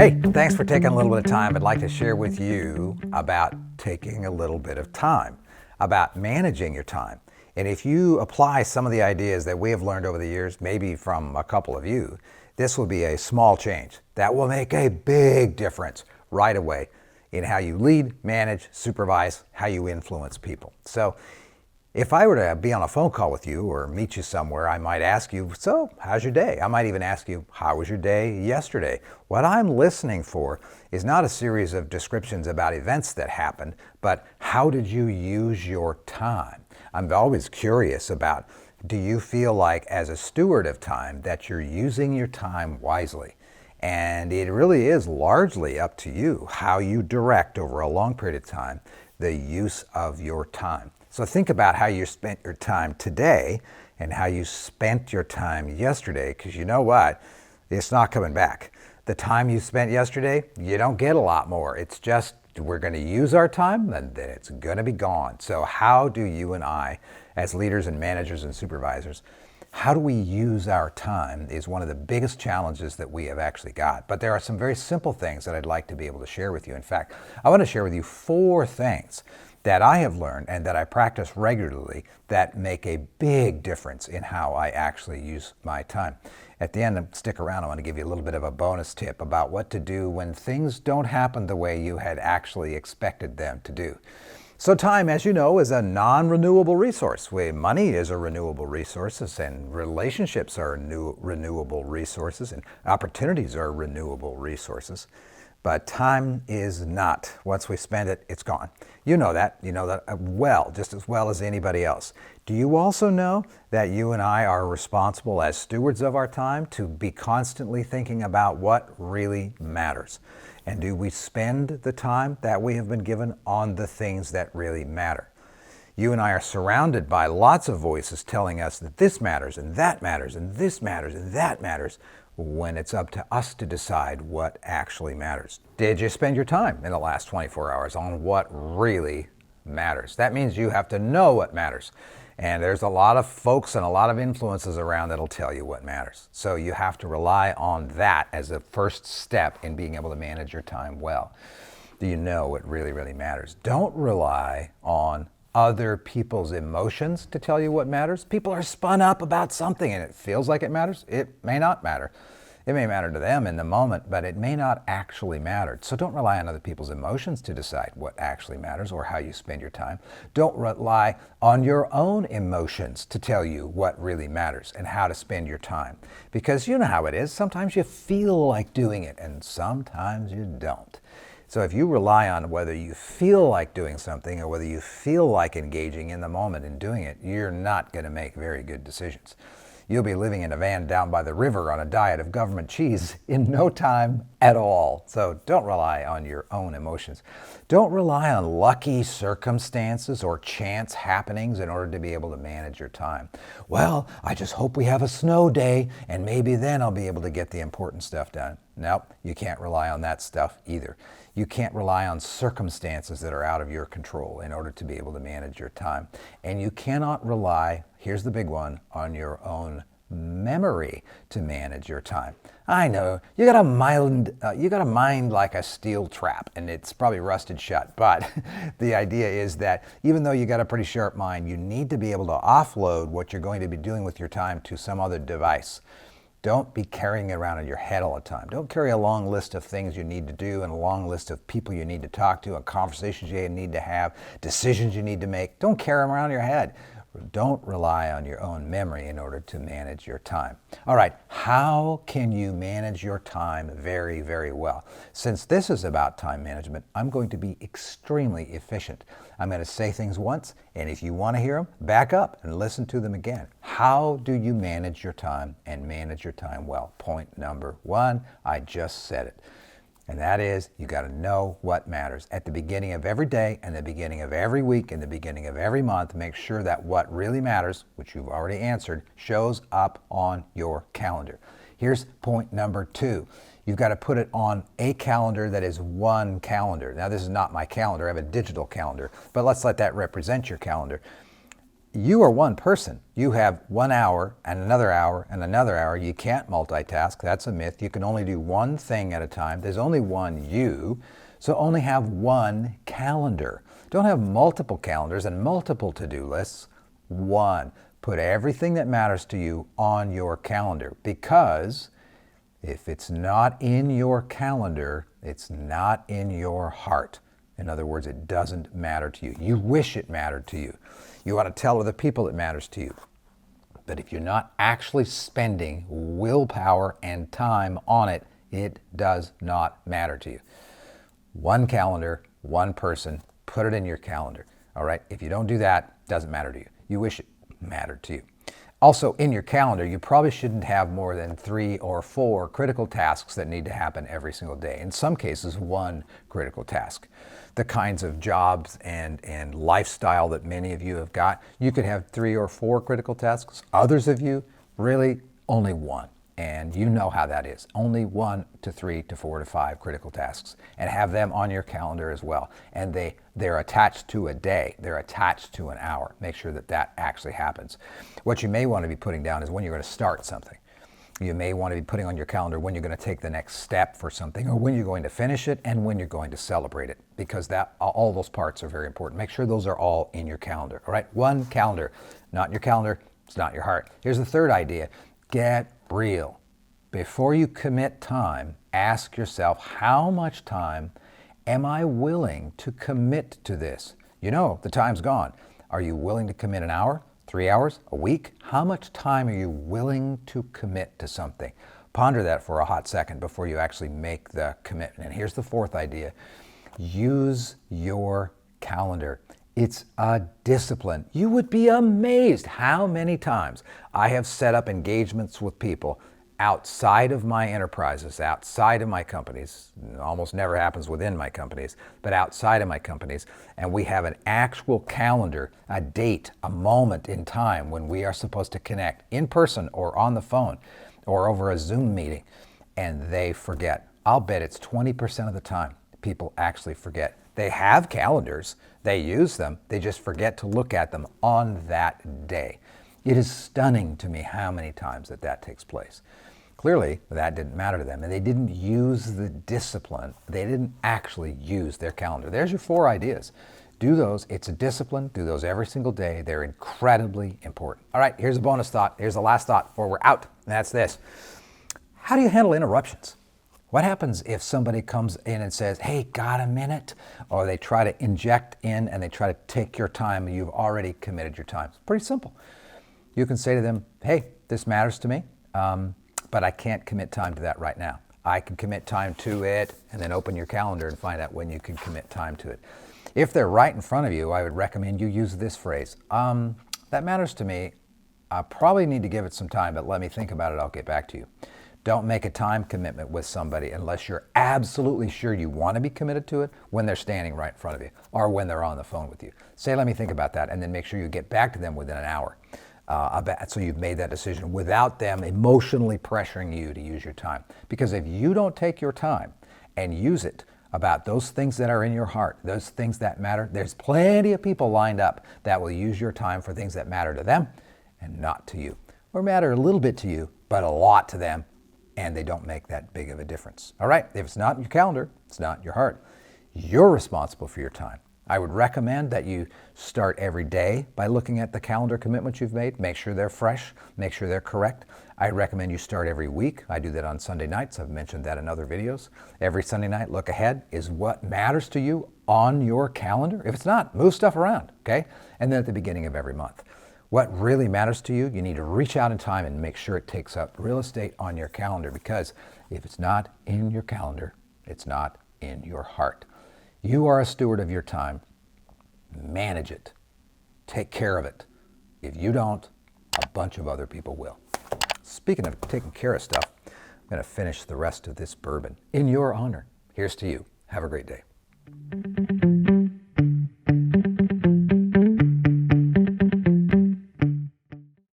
Hey, thanks for taking a little bit of time. I'd like to share with you about taking a little bit of time, about managing your time. And if you apply some of the ideas that we have learned over the years, maybe from a couple of you, this will be a small change that will make a big difference right away in how you lead, manage, supervise, how you influence people. So if I were to be on a phone call with you or meet you somewhere, I might ask you, so how's your day? I might even ask you, how was your day yesterday? What I'm listening for is not a series of descriptions about events that happened, but how did you use your time? I'm always curious about, do you feel like as a steward of time that you're using your time wisely? And it really is largely up to you how you direct over a long period of time the use of your time. So think about how you spent your time today and how you spent your time yesterday, because you know what? It's not coming back. The time you spent yesterday, you don't get a lot more. It's just we're going to use our time and then it's going to be gone. So how do you and I, as leaders and managers and supervisors, how do we use our time is one of the biggest challenges that we have actually got. But there are some very simple things that I'd like to be able to share with you. In fact, I want to share with you 4 things that I have learned and that I practice regularly that make a big difference in how I actually use my time. At the end, stick around, I want to give you a little bit of a bonus tip about what to do when things don't happen the way you had actually expected them to do. So time, as you know, is a non-renewable resource. Money is a renewable resource, and relationships are renewable resources, and opportunities are renewable resources. But time is not. Once we spend it, it's gone. You know that well, just as well as anybody else. Do you also know that you and I are responsible as stewards of our time to be constantly thinking about what really matters? And do we spend the time that we have been given on the things that really matter? You and I are surrounded by lots of voices telling us that this matters and that matters and this matters and that matters, when it's up to us to decide what actually matters. Did you spend your time in the last 24 hours on what really matters? That means you have to know what matters. And there's a lot of folks and a lot of influences around that'll tell you what matters. So you have to rely on that as a first step in being able to manage your time well. Do you know what really, really matters? Don't rely on other people's emotions to tell you what matters. People are spun up about something and it feels like it matters. It may not matter. It may matter to them in the moment, but it may not actually matter. So don't rely on other people's emotions to decide what actually matters or how you spend your time. Don't rely on your own emotions to tell you what really matters and how to spend your time. Because you know how it is. Sometimes you feel like doing it and sometimes you don't. So if you rely on whether you feel like doing something or whether you feel like engaging in the moment and doing it, you're not going to make very good decisions. You'll be living in a van down by the river on a diet of government cheese in no time at all. So don't rely on your own emotions. Don't rely on lucky circumstances or chance happenings in order to be able to manage your time. Well, I just hope we have a snow day and maybe then I'll be able to get the important stuff done. Nope, you can't rely on that stuff either. You can't rely on circumstances that are out of your control in order to be able to manage your time. And you cannot rely, here's the big one, on your own memory to manage your time. I know, you got a mind like a steel trap, and it's probably rusted shut. But the idea is that even though you got a pretty sharp mind, you need to be able to offload what you're going to be doing with your time to some other device. Don't be carrying it around in your head all the time. Don't carry a long list of things you need to do and a long list of people you need to talk to and conversations you need to have, decisions you need to make. Don't carry them around in your head. Don't rely on your own memory in order to manage your time. All right, how can you manage your time very, very well? Since this is about time management, I'm going to be extremely efficient. I'm going to say things once, and if you want to hear them, back up and listen to them again. How do you manage your time and manage your time well? Point number 1, I just said it. And that is, you got to know what matters. At the beginning of every day, and the beginning of every week, and the beginning of every month, make sure that what really matters, which you've already answered, shows up on your calendar. Here's point number 2. You've got to put it on a calendar that is one calendar. Now, this is not my calendar. I have a digital calendar, but let's let that represent your calendar. you are one person. You have 1 hour and another hour and another hour. You can't multitask. That's a myth. You can only do one thing at a time. There's only one you, so only have one calendar. Don't have multiple calendars and multiple to-do lists. One. Put everything that matters to you on your calendar, because if it's not in your calendar, it's not in your heart. In other words, it doesn't matter to you. You wish it mattered to you. You want to tell other people it matters to you. But if you're not actually spending willpower and time on it, it does not matter to you. One calendar, one person, put it in your calendar. All right? If you don't do that, it doesn't matter to you. You wish it mattered to you. Also, in your calendar, you probably shouldn't have more than 3 or 4 critical tasks that need to happen every single day. In some cases, 1 critical task. The kinds of jobs and lifestyle that many of you have got, you could have 3 or 4 critical tasks. Others of you, really only 1. And you know how that is. Only 1 to 3 to 4 to 5 critical tasks. And have them on your calendar as well. And they're attached to a day. They're attached to an hour. Make sure that that actually happens. What you may want to be putting down is when you're going to start something. You may want to be putting on your calendar when you're going to take the next step for something, or when you're going to finish it, and when you're going to celebrate it, because all those parts are very important. Make sure those are all in your calendar. All right, one calendar, not your calendar, it's not your heart. Here's the third idea: get real. Before you commit time, ask yourself, how much time am I willing to commit to this? You know, the time's gone. Are you willing to commit an hour? 3 hours? A week? How much time are you willing to commit to something? Ponder that for a hot second before you actually make the commitment. And here's the fourth idea. Use your calendar. It's a discipline. You would be amazed how many times I have set up engagements with people outside of my enterprises, outside of my companies. It almost never happens within my companies, but outside of my companies. And we have an actual calendar, a date, a moment in time when we are supposed to connect in person or on the phone or over a Zoom meeting, and they forget. I'll bet it's 20% of the time people actually forget. They have calendars, they use them, they just forget to look at them on that day. It is stunning to me how many times that takes place. Clearly, that didn't matter to them, and they didn't use the discipline. They didn't actually use their calendar. There's your 4 ideas. Do those. It's a discipline. Do those every single day. They're incredibly important. All right, here's a bonus thought. Here's the last thought before we're out, and that's this. How do you handle interruptions? What happens if somebody comes in and says, hey, got a minute? Or they try to inject in and they try to take your time and you've already committed your time. It's pretty simple. You can say to them, hey, this matters to me, but I can't commit time to that right now. I can commit time to it, and then open your calendar and find out when you can commit time to it. If they're right in front of you, I would recommend you use this phrase. That matters to me. I probably need to give it some time, but let me think about it. I'll get back to you. Don't make a time commitment with somebody unless you're absolutely sure you want to be committed to it when they're standing right in front of you or when they're on the phone with you. Say, let me think about that, and then make sure you get back to them within an hour. So you've made that decision without them emotionally pressuring you to use your time. Because if you don't take your time and use it about those things that are in your heart, those things that matter, there's plenty of people lined up that will use your time for things that matter to them and not to you. Or matter a little bit to you, but a lot to them, and they don't make that big of a difference. All right, if it's not in your calendar, it's not in your heart. You're responsible for your time. I would recommend that you start every day by looking at the calendar commitments you've made. Make sure they're fresh, make sure they're correct. I recommend you start every week. I do that on Sunday nights. I've mentioned that in other videos. Every Sunday night, look ahead. Is what matters to you on your calendar? If it's not, move stuff around, okay? And then at the beginning of every month. What really matters to you, you need to reach out in time and make sure it takes up real estate on your calendar, because if it's not in your calendar, it's not in your heart. You are a steward of your time. Manage it. Take care of it. If you don't, a bunch of other people will. Speaking of taking care of stuff, I'm going to finish the rest of this bourbon in your honor. Here's to you. Have a great day.